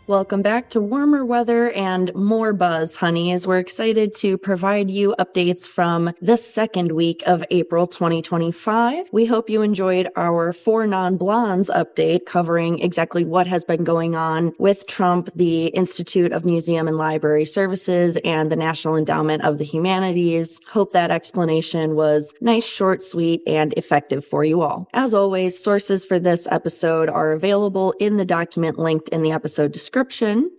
Welcome back to warmer weather and more buzz, honeys. We're excited to provide you updates from the second week of April 2025. We hope you enjoyed our Four Non-Blondes update covering exactly what has been going on with Trump, the Institute of Museum and Library Services, and the National Endowment of the Humanities. Hope that explanation was nice, short, sweet, and effective for you all. As always, sources for this episode are available in the document linked in the episode description.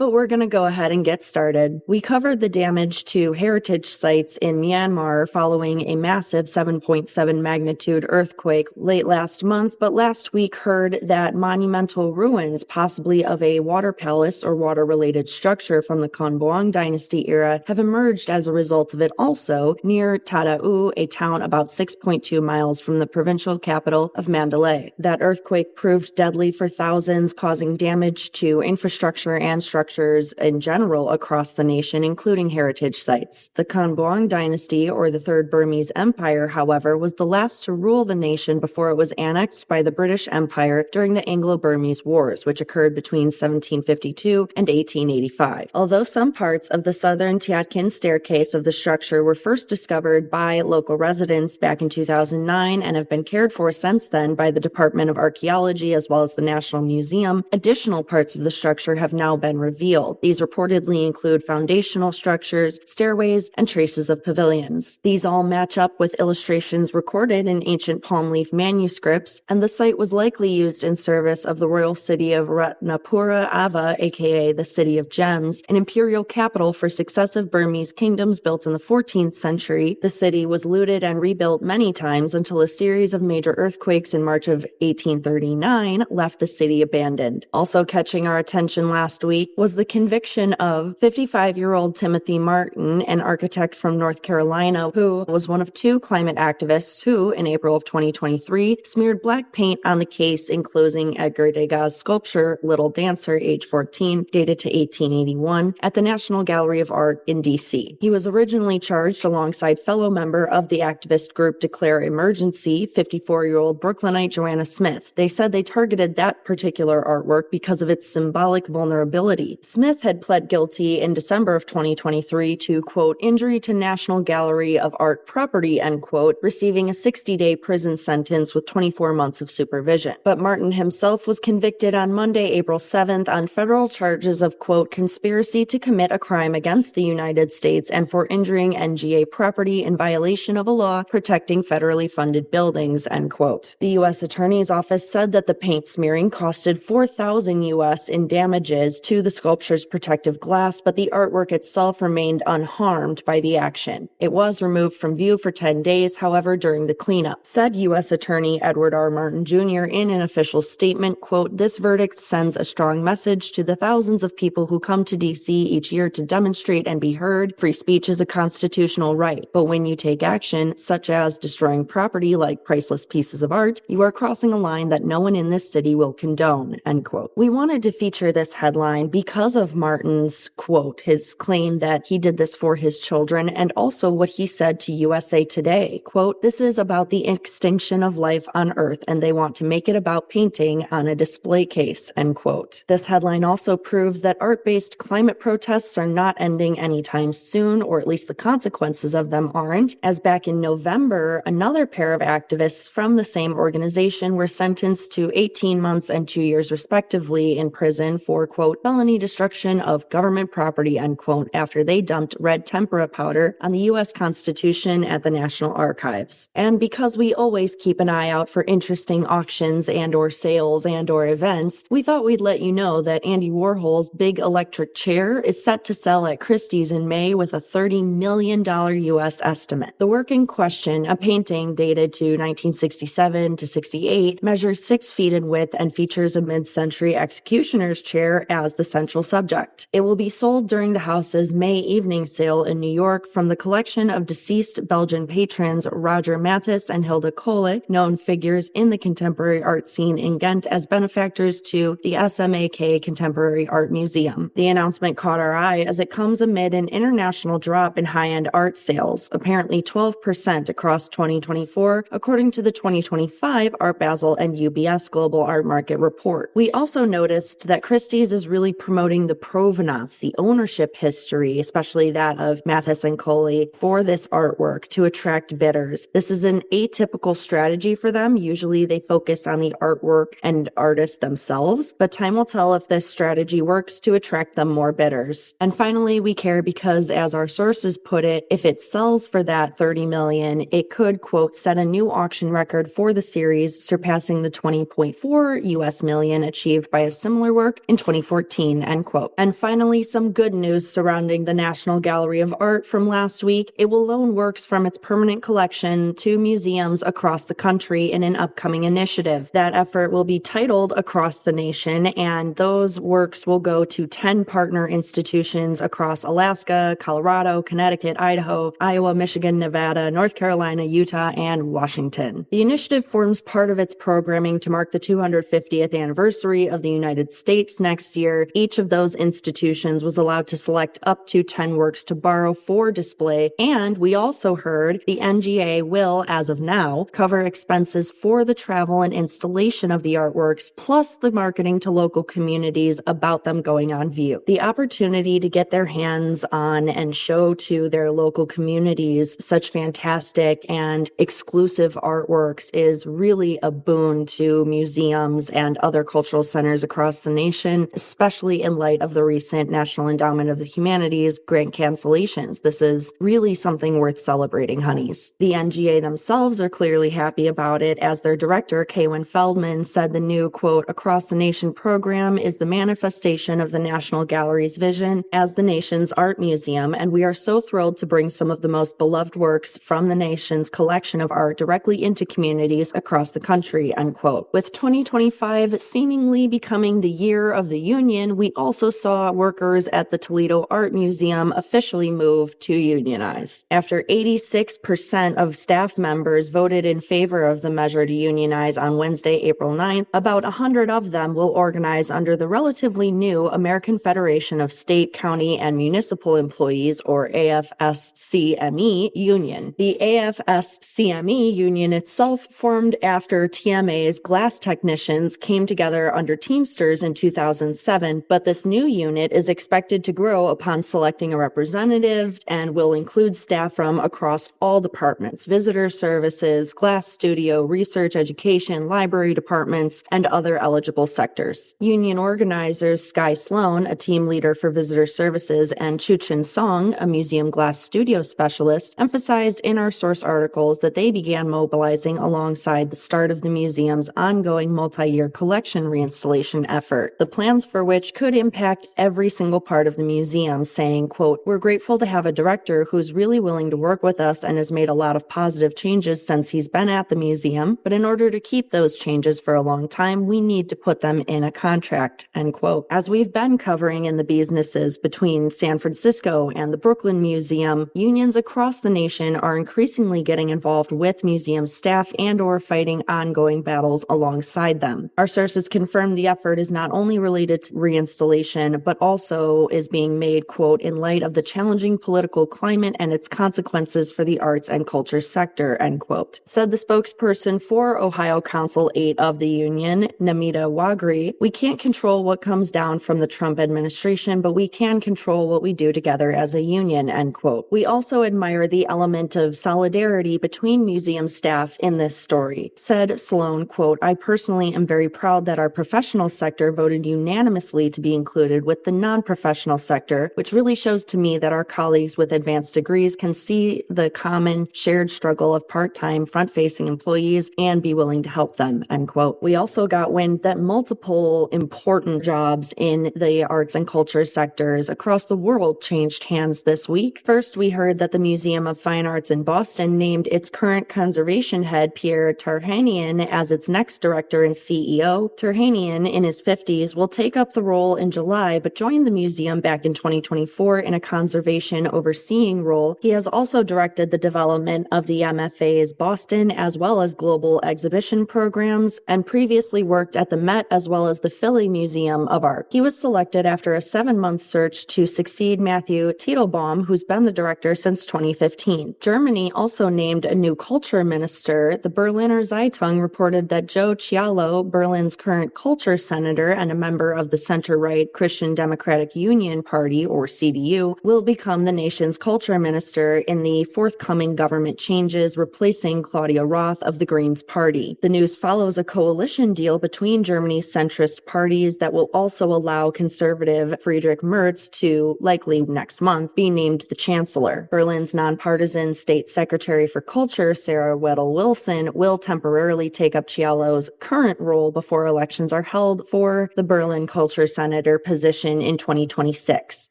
But we're going to go ahead and get started. We covered the damage to heritage sites in Myanmar following a massive 7.7 magnitude earthquake late last month, but last week heard that monumental ruins, possibly of a water palace or water-related structure from the Konbaung dynasty era, have emerged as a result of it also near Tadau, a town about 6.2 miles from the provincial capital of Mandalay. That earthquake proved deadly for thousands, causing damage to infrastructure and structures in general across the nation, including heritage sites. The Konbaung dynasty, or the Third Burmese Empire, however, was the last to rule the nation before it was annexed by the British Empire during the Anglo-Burmese Wars, which occurred between 1752 and 1885. Although some parts of the southern Tiatkin staircase of the structure were first discovered by local residents back in 2009 and have been cared for since then by the Department of Archaeology as well as the National Museum, additional parts of the structure have now been revealed. These reportedly include foundational structures, stairways, and traces of pavilions. These all match up with illustrations recorded in ancient palm leaf manuscripts, and the site was likely used in service of the royal city of Ratnapura Ava, aka the City of Gems, an imperial capital for successive Burmese kingdoms built in the 14th century. The city was looted and rebuilt many times until a series of major earthquakes in March of 1839 left the city abandoned. Also catching our attention last week was the conviction of 55-year-old Timothy Martin, an architect from North Carolina who was one of two climate activists who, in April of 2023, smeared black paint on the case enclosing Edgar Degas' sculpture Little Dancer, age 14, dated to 1881, at the National Gallery of Art in D.C. He was originally charged alongside fellow member of the activist group Declare Emergency, 54-year-old Brooklynite Joanna Smith. They said they targeted that particular artwork because of its symbolic vulnerability. Smith had pled guilty in December of 2023 to, quote, injury to National Gallery of Art property, end quote, receiving a 60-day prison sentence with 24 months of supervision. But Martin himself was convicted on Monday, April 7th on federal charges of, quote, conspiracy to commit a crime against the United States and for injuring NGA property in violation of a law protecting federally funded buildings, end quote. The U.S. Attorney's Office said that the paint smearing costed $4,000 U.S. in damages to the sculpture's protective glass, but the artwork itself remained unharmed by the action. It was removed from view for 10 days, however, during the cleanup. Said U.S. Attorney Edward R. Martin Jr. in an official statement, quote, this verdict sends a strong message to the thousands of people who come to D.C. each year to demonstrate and be heard. Free speech is a constitutional right, but when you take action, such as destroying property like priceless pieces of art, you are crossing a line that no one in this city will condone, end quote. We wanted to feature this headline because of Martin's, quote, his claim that he did this for his children, and also what he said to USA Today, quote, this is about the extinction of life on Earth, and they want to make it about painting on a display case, end quote. This headline also proves that art-based climate protests are not ending anytime soon, or at least the consequences of them aren't, as back in November, another pair of activists from the same organization were sentenced to 18 months and 2 years respectively in prison for, quote, felony destruction of government property, end quote, after they dumped red tempera powder on the U.S. Constitution at the National Archives. And because we always keep an eye out for interesting auctions and or sales and or events, we thought we'd let you know that Andy Warhol's big electric chair is set to sell at Christie's in May with a $30 million U.S. estimate. The work in question, a painting dated to 1967 to 68, measures 6 feet in width and features a mid-century executioner's chair as the central subject. It will be sold during the house's May evening sale in New York from the collection of deceased Belgian patrons Roger Mattis and Hilda Kolle, known figures in the contemporary art scene in Ghent as benefactors to the SMAK Contemporary Art Museum. The announcement caught our eye as it comes amid an international drop in high-end art sales, apparently 12% across 2024, according to the 2025 Art Basel and UBS Global Art Market Report. We also noticed that Christie's is is really promoting the provenance, the ownership history, especially that of Mathis and Coley, for this artwork to attract bidders. This is an atypical strategy for them. Usually they focus on the artwork and artists themselves, but time will tell if this strategy works to attract them more bidders. And finally, we care because, as our sources put it, if it sells for that $30 million, it could, quote, set a new auction record for the series, surpassing the $20.4 million achieved by a similar work in 2014, end quote. And finally, some good news surrounding the National Gallery of Art from last week. It will loan works from its permanent collection to museums across the country in an upcoming initiative. That effort will be titled Across the Nation, and those works will go to 10 partner institutions across Alaska, Colorado, Connecticut, Idaho, Iowa, Michigan, Nevada, North Carolina, Utah, and Washington. The initiative forms part of its programming to mark the 250th anniversary of the United States next year. Each of those institutions was allowed to select up to 10 works to borrow for display, and we also heard the NGA will, as of now, cover expenses for the travel and installation of the artworks, plus the marketing to local communities about them going on view. The opportunity to get their hands on and show to their local communities such fantastic and exclusive artworks is really a boon to museums and other cultural centers across the nation, especially in light of the recent National Endowment of the Humanities grant cancellations. This is really something worth celebrating, honeys. The NGA themselves are clearly happy about it, as their director, Kaywin Feldman, said the new, quote, Across the Nation program is the manifestation of the National Gallery's vision as the nation's art museum, and we are so thrilled to bring some of the most beloved works from the nation's collection of art directly into communities across the country, unquote. With 2025 seemingly becoming the year of the union, we also saw workers at the Toledo Art Museum officially move to unionize. After 86% of staff members voted in favor of the measure to unionize on Wednesday, April 9th, about 100 of them will organize under the relatively new American Federation of State, County, and Municipal Employees, or AFSCME, union. The AFSCME union itself formed after TMA's glass technicians came together under Teamsters in 2007, but this new unit is expected to grow upon selecting a representative and will include staff from across all departments: visitor services, glass studio, research, education, library departments, and other eligible sectors. Union organizers Sky Sloan, a team leader for visitor services, and Chuchin Song, a museum glass studio specialist, emphasized in our source articles that they began mobilizing alongside the start of the museum's ongoing multi-year collection reinstallation effort, the plans for which could impact every single part of the museum, saying, quote, We're grateful to have a director who's really willing to work with us and has made a lot of positive changes since he's been at the museum, but in order to keep those changes for a long time, we need to put them in a contract, end quote. As we've been covering in the Beesnesses between San Francisco and the Brooklyn Museum, unions across the nation are increasingly getting involved with museum staff and/or fighting ongoing battles alongside them. Our sources confirm the effort is not only related to reinstallation, but also is being made, quote, in light of the challenging political climate and its consequences for the arts and culture sector, end quote. Said the spokesperson for Ohio Council 8 of the union, Namita Wagri, we can't control what comes down from the Trump administration, but we can control what we do together as a union, end quote. We also admire the element of solidarity between museum staff in this story. Said Sloan, quote, I personally am very proud that our professional sector voted unanimously to be included with the non-professional sector, which really shows to me that our colleagues with advanced degrees can see the common shared struggle of part-time front-facing employees and be willing to help them, end quote. We also got wind that multiple important jobs in the arts and culture sectors across the world changed hands this week. First, we heard that the Museum of Fine Arts in Boston named its current conservation head, Pierre Tarhanian, as its next director and CEO. Tarhanian, in his 50s, will take up the role in July, but joined the museum back in 2024 in a conservation overseeing role. He has also directed the development of the MFA's Boston as well as global exhibition programs, and previously worked at the Met as well as the Philly Museum of Art. He was selected after a 7-month search to succeed Matthew Titelbaum, who's been the director since 2015. Germany also named a new culture minister. The Berliner Zeitung reported that Joe Cialo, Berlin's current culture senator and a member of of the center-right Christian Democratic Union Party, or CDU, will become the nation's culture minister in the forthcoming government changes, replacing Claudia Roth of the Greens Party. The news follows a coalition deal between Germany's centrist parties that will also allow conservative Friedrich Merz to, likely next month, be named the chancellor. Berlin's nonpartisan state secretary for culture, Sarah Weddell-Wilson, will temporarily take up Cialo's current role before elections are held for the Berlin culture senator position in 2026.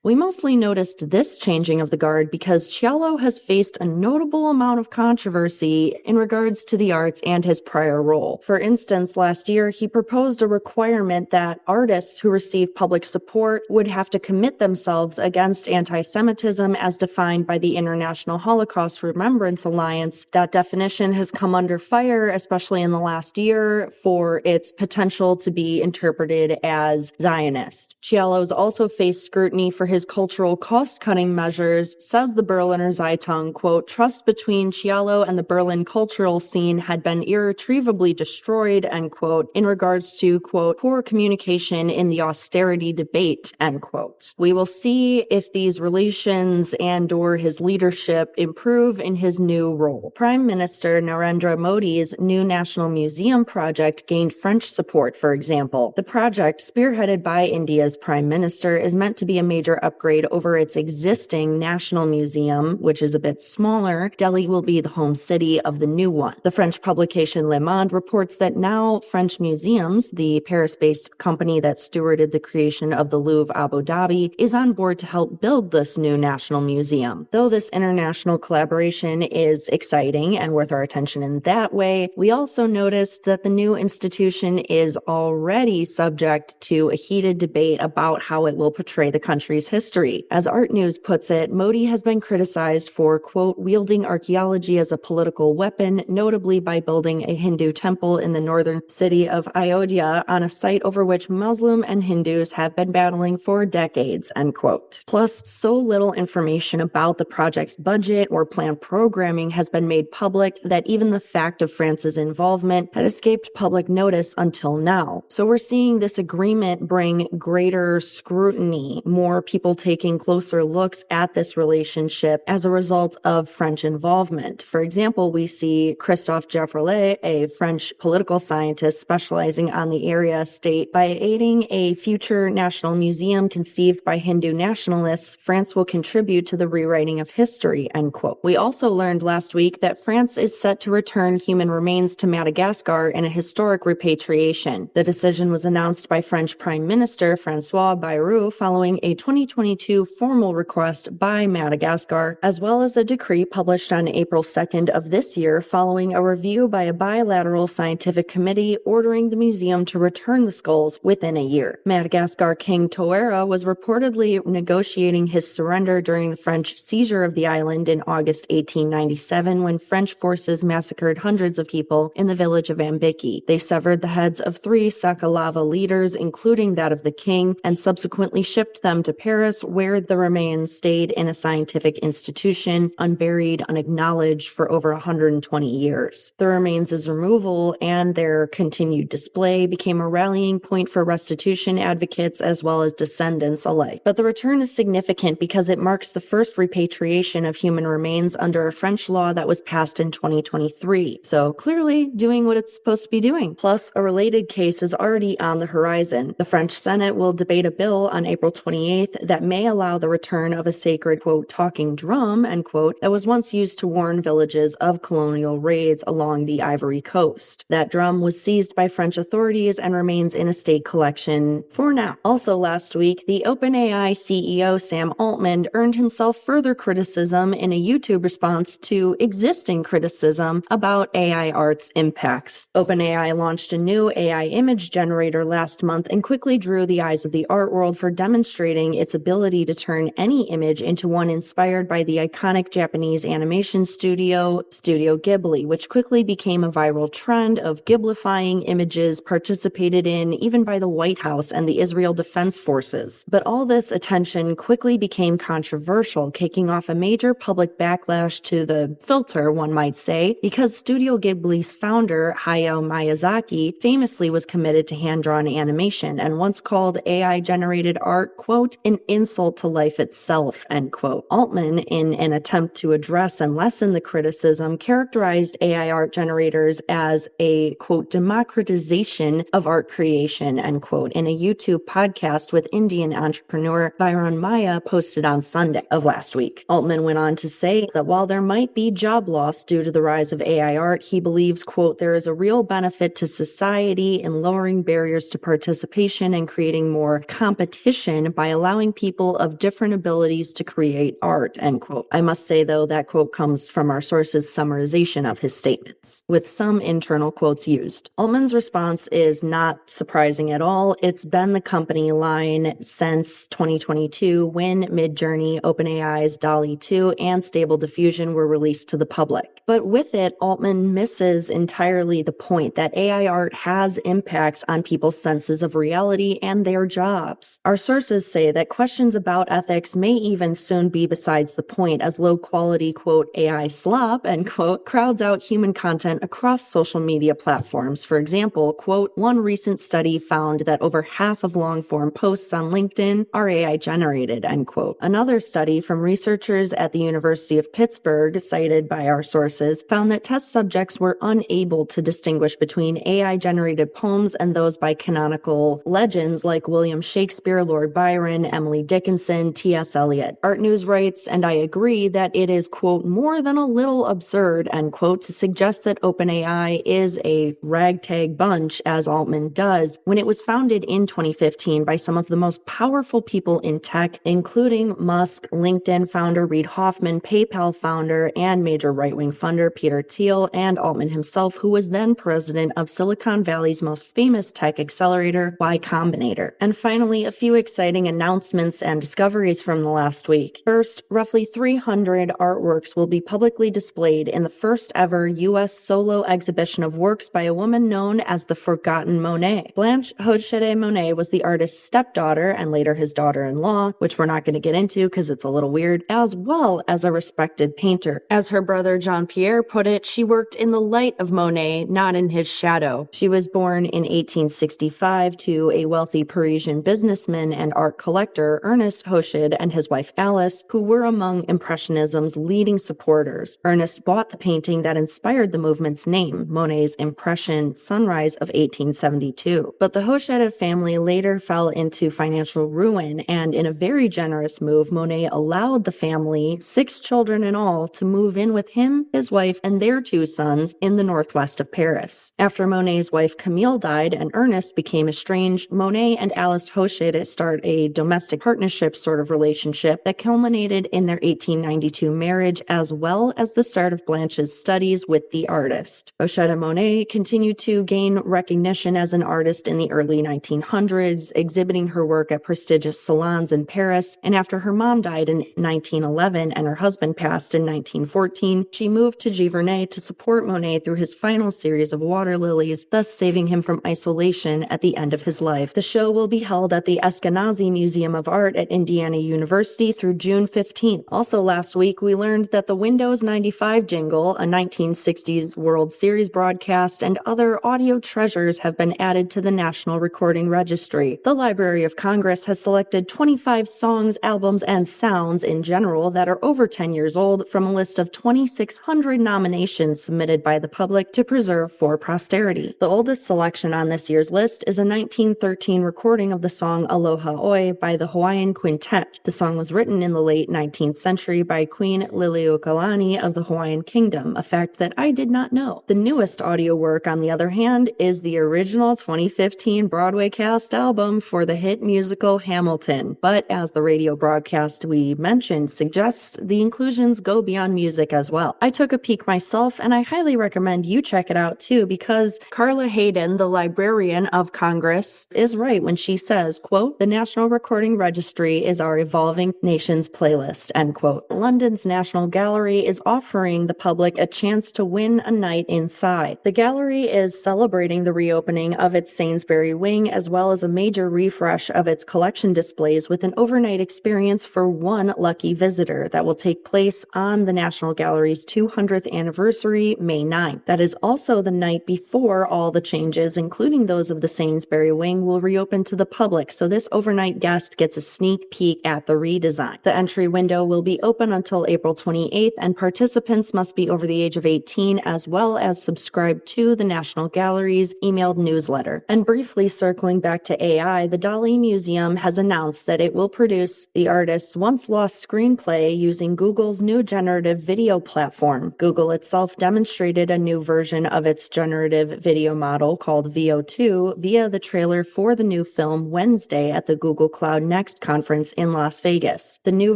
We mostly noticed this changing of the guard because Cialo has faced a notable amount of controversy in regards to the arts and his prior role. For instance, last year, he proposed a requirement that artists who receive public support would have to commit themselves against anti-Semitism as defined by the International Holocaust Remembrance Alliance. That definition has come under fire, especially in the last year, for its potential to be interpreted as Zionist. Cialo's also faced scrutiny for his cultural cost-cutting measures, says the Berliner Zeitung, quote, "Trust between Cialo and the Berlin cultural scene had been irretrievably destroyed," end quote, in regards to, quote, "poor communication in the austerity debate," end quote. We will see if these relations and/or his leadership improve in his new role. Prime Minister Narendra Modi's new National Museum project gained French support, for example. The project, spearheaded by India's Prime Minister, is meant to be a major upgrade over its existing National Museum, which is a bit smaller. Delhi will be the home city of the new one. The French publication Le Monde reports that now French Museums, the Paris-based company that stewarded the creation of the Louvre Abu Dhabi, is on board to help build this new National Museum. Though this international collaboration is exciting and worth our attention in that way, we also noticed that the new institution is already subject to a heated debate about how it will portray the country's history. As Art News puts it, Modi has been criticized for, quote, "wielding archaeology as a political weapon, notably by building a Hindu temple in the northern city of Ayodhya on a site over which Muslim and Hindus have been battling for decades," end quote. Plus, so little information about the project's budget or planned programming has been made public that even the fact of France's involvement had escaped public notice until now. So we're seeing this agreement bring greater scrutiny, more people taking closer looks at this relationship as a result of French involvement. For example, we see Christophe Jaffrellet, a French political scientist specializing on the area, state, "By aiding a future national museum conceived by Hindu nationalists, France will contribute to the rewriting of history," end quote. We also learned last week that France is set to return human remains to Madagascar in a historic repatriation. The decision was announced by French Prime Minister François Bayrou following a 2022 formal request by Madagascar, as well as a decree published on April 2nd of this year following a review by a bilateral scientific committee ordering the museum to return the skulls within a year. Madagascar King Toera was reportedly negotiating his surrender during the French seizure of the island in August 1897 when French forces massacred hundreds of people in the village of Ambiki. They severed the heads of 3 Sakalava leaders, including that of the king, and subsequently shipped them to Paris, where the remains stayed in a scientific institution, unburied, unacknowledged for over 120 years. The remains' removal and their continued display became a rallying point for restitution advocates as well as descendants alike. But the return is significant because it marks the first repatriation of human remains under a French law that was passed in 2023. So clearly doing what it's supposed to be doing. Plus, a related case is already on the horizon. The French Senate will debate a bill on April 28th that may allow the return of a sacred, quote, talking drum, end quote, that was once used to warn villages of colonial raids along the Ivory Coast. That drum was seized by French authorities and remains in a state collection for now. Also last week, the OpenAI CEO Sam Altman earned himself further criticism in a YouTube response to existing criticism about AI art's impacts. OpenAI launched a new AI image generator last month and quickly drew the eyes of the art world for demonstrating its ability to turn any image into one inspired by the iconic Japanese animation studio, Studio Ghibli, which quickly became a viral trend of Ghiblifying images participated in even by the White House and the Israel Defense Forces. But all this attention quickly became controversial, kicking off a major public backlash to the filter, one might say, because Studio Ghibli's founder, Hayao Miyazaki, famously was committed to hand-drawn animation, and once called AI-generated art, quote, an insult to life itself, end quote. Altman, in an attempt to address and lessen the criticism, characterized AI art generators as a, quote, democratization of art creation, end quote, in a YouTube podcast with Indian entrepreneur Byron Maya posted on Sunday of last week. Altman went on to say that while there might be job loss due to the rise of AI art, he believes, quote, there is a real benefit to society in lowering barriers to participation and creating more competition by allowing people of different abilities to create art, end quote. I must say, though, that quote comes from our source's summarization of his statements, with some internal quotes used. Altman's response is not surprising at all. It's been the company line since 2022 when Midjourney, OpenAI's Dali 2, and Stable Diffusion were released to the public. But with it, Altman misses entirely the point that AI art has impacts on people's senses of reality and their jobs. Our sources say that questions about ethics may even soon be besides the point, as low-quality, quote, AI slop, end quote, crowds out human content across social media platforms. For example, quote, one recent study found that over half of long-form posts on LinkedIn are AI-generated, end quote. Another study from researchers at the University of Pittsburgh, cited by our sources, found that test subjects were unable to distinguish between AI-generated poems and those by canonical legends like William Shakespeare, Lord Byron, Emily Dickinson, T.S. Eliot. Art News writes, and I agree that it is, quote, more than a little absurd, end quote, to suggest that OpenAI is a ragtag bunch, as Altman does, when it was founded in 2015 by some of the most powerful people in tech, including Musk, LinkedIn founder Reid Hoffman, PayPal founder and major right-wing funder Peter Thiel, and Altman himself, who was then president of Silicon Valley's most famous tech accelerator, Y Combinator. And finally, a few exciting announcements and discoveries from the last week. First, roughly 300 artworks will be publicly displayed in the first ever U.S. solo exhibition of works by a woman known as the Forgotten Monet. Blanche Hochette Monet was the artist's stepdaughter and later his daughter-in-law, which we're not going to get into because it's a little weird, as well as a respected painter. As her brother Jean-Pierre put it, she worked in the light of Monet, not in his shadow. She was born in 1865 to a wealthy Parisian businessman and art collector, Ernest Hochette, and his wife Alice, who were among Impressionism's leading supporters. Ernest bought the painting that inspired the movement's name, Monet's Impression Sunrise of 1872. But the Hochette family later fell into financial ruin, and in a very generous move, Monet allowed the family, 6 children in all, to move in with him, his wife, and their 2 sons in the northwest of Paris. After Monet's wife Camille died and Ernest became estranged, Monet and Alice Hochette start a domestic partnership sort of relationship that culminated in their 1892 marriage, as well as the start of Blanche's studies with the artist. Hochette and Monet continued to gain recognition as an artist in the early 1900s, exhibiting her work at prestigious salons in Paris, and after her mom died in 1911 and her husband passed in 1914, she moved to Giverny to support Monet through his final series of water lilies, thus saving him from isolation at the end of his life. The show will be held at the Eskenazi Museum of Art at Indiana University through June 15th. Also last week, we learned that the Windows 95 jingle, a 1960s World Series broadcast, and other audio treasures have been added to the National Recording Registry. The Library of Congress has selected 25 songs, albums, and sounds in general that are over 10 years old from a list of 2,600 nominations submitted by the public to preserve for posterity. The oldest selection on this year's list is a 1913 recording of the song Aloha Oi by the Hawaiian Quintet. The song was written in the late 19th century by Queen Liliuokalani of the Hawaiian Kingdom, a fact that I did not know. The newest audio work, on the other hand, is the original 2015 Broadway cast album for the hit musical Hamilton. But as the radio broadcast we mentioned suggests, the inclusions go beyond music as well. I took a peek myself, and I highly recommend you check it out too, because Carla Hayden, the Librarian of Congress, is right when she says, quote, the National Recording Registry is our evolving nation's playlist, end quote. London's National Gallery is offering the public a chance to win a night inside. The gallery is celebrating the reopening of its Sainsbury wing, as well as a major refresh of its collection displays with an overnight experience for one lucky visitor that will take place on the National Gallery's 200th anniversary, May 9th. That is also the night before all the changes, including those of the Sainsbury wing, viewing will reopen to the public, so this overnight guest gets a sneak peek at the redesign. The entry window will be open until April 28th, and participants must be over the age of 18 as well as subscribe to the National Gallery's emailed newsletter. And briefly circling back to AI, the Dali Museum has announced that it will produce the artist's once-lost screenplay using Google's new generative video platform. Google itself demonstrated a new version of its generative video model called VO2 via the trailer for the new film Wednesday at the Google Cloud Next conference in Las Vegas. The new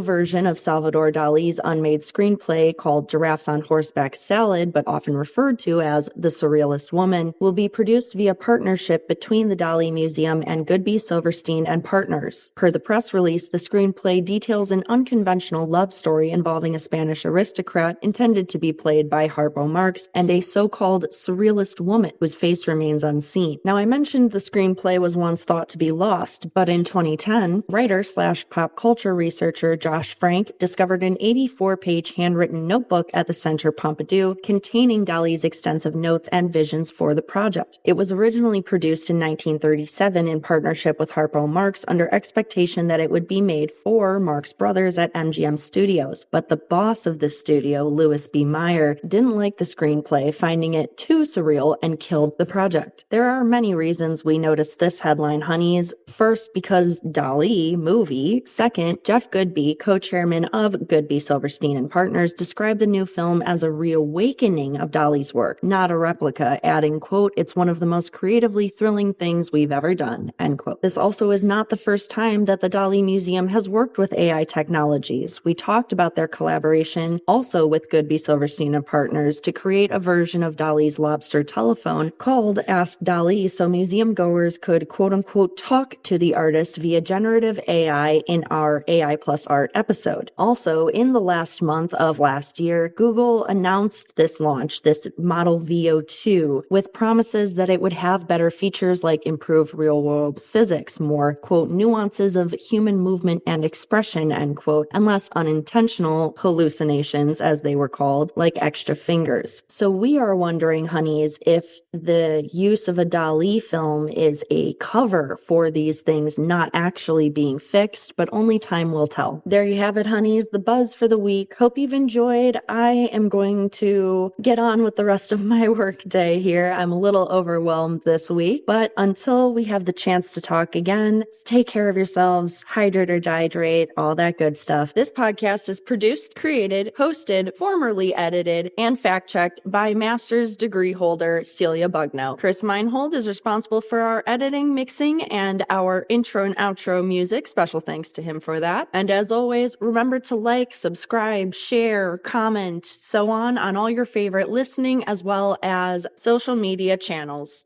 version of Salvador Dali's unmade screenplay called Giraffes on Horseback Salad, but often referred to as The Surrealist Woman, will be produced via partnership between the Dali Museum and Goodby Silverstein and Partners. Per the press release, the screenplay details an unconventional love story involving a Spanish aristocrat intended to be played by Harpo Marx and a so-called surrealist woman whose face remains unseen. Now, I mentioned the screenplay was once thought to be lost, but in 2010, writer/pop culture researcher Josh Frank discovered an 84-page handwritten notebook at the Centre Pompidou containing Dali's extensive notes and visions for the project. It was originally produced in 1937 in partnership with Harpo Marx under expectation that it would be made for Marx Brothers at MGM Studios, but the boss of the studio, Louis B. Meyer, didn't like the screenplay, finding it too surreal, and killed the project. There are many reasons we noticed this headline, honeys. First, because Dali movie. Second, Jeff Goodby, co-chairman of Goodby Silverstein and Partners, described the new film as a reawakening of Dali's work, not a replica, adding, quote, "It's one of the most creatively thrilling things we've ever done," end quote. This also is not the first time that the Dali Museum has worked with AI technologies. We talked about their collaboration also with Goodby Silverstein and Partners to create a version of Dali's lobster telephone called Ask Dali, so museum goers could quote-unquote talk to the artist via generative AI in our AI plus art episode. Also, in the last month of last year, Google announced this launch, this model VO2, with promises that it would have better features like improved real-world physics, more, quote, nuances of human movement and expression, end quote, and less unintentional hallucinations, as they were called, like extra fingers. So we are wondering, honeys, if the use of a Dali film is a cover for these things not actually being fixed, but only time will tell. There you have it, honeys, the buzz for the week. Hope you've enjoyed. I am going to get on with the rest of my work day here. I'm a little overwhelmed this week, but until we have the chance to talk again, take care of yourselves, hydrate or dehydrate, all that good stuff. This podcast is produced, created, hosted, formerly edited, and fact-checked by master's degree holder Celia Bugno. Chris Meinhold is responsible for our editing, mixing, and our intro and outro music. Special thanks to him for that. And as always, remember to like, subscribe, share, comment, so on all your favorite listening as well as social media channels.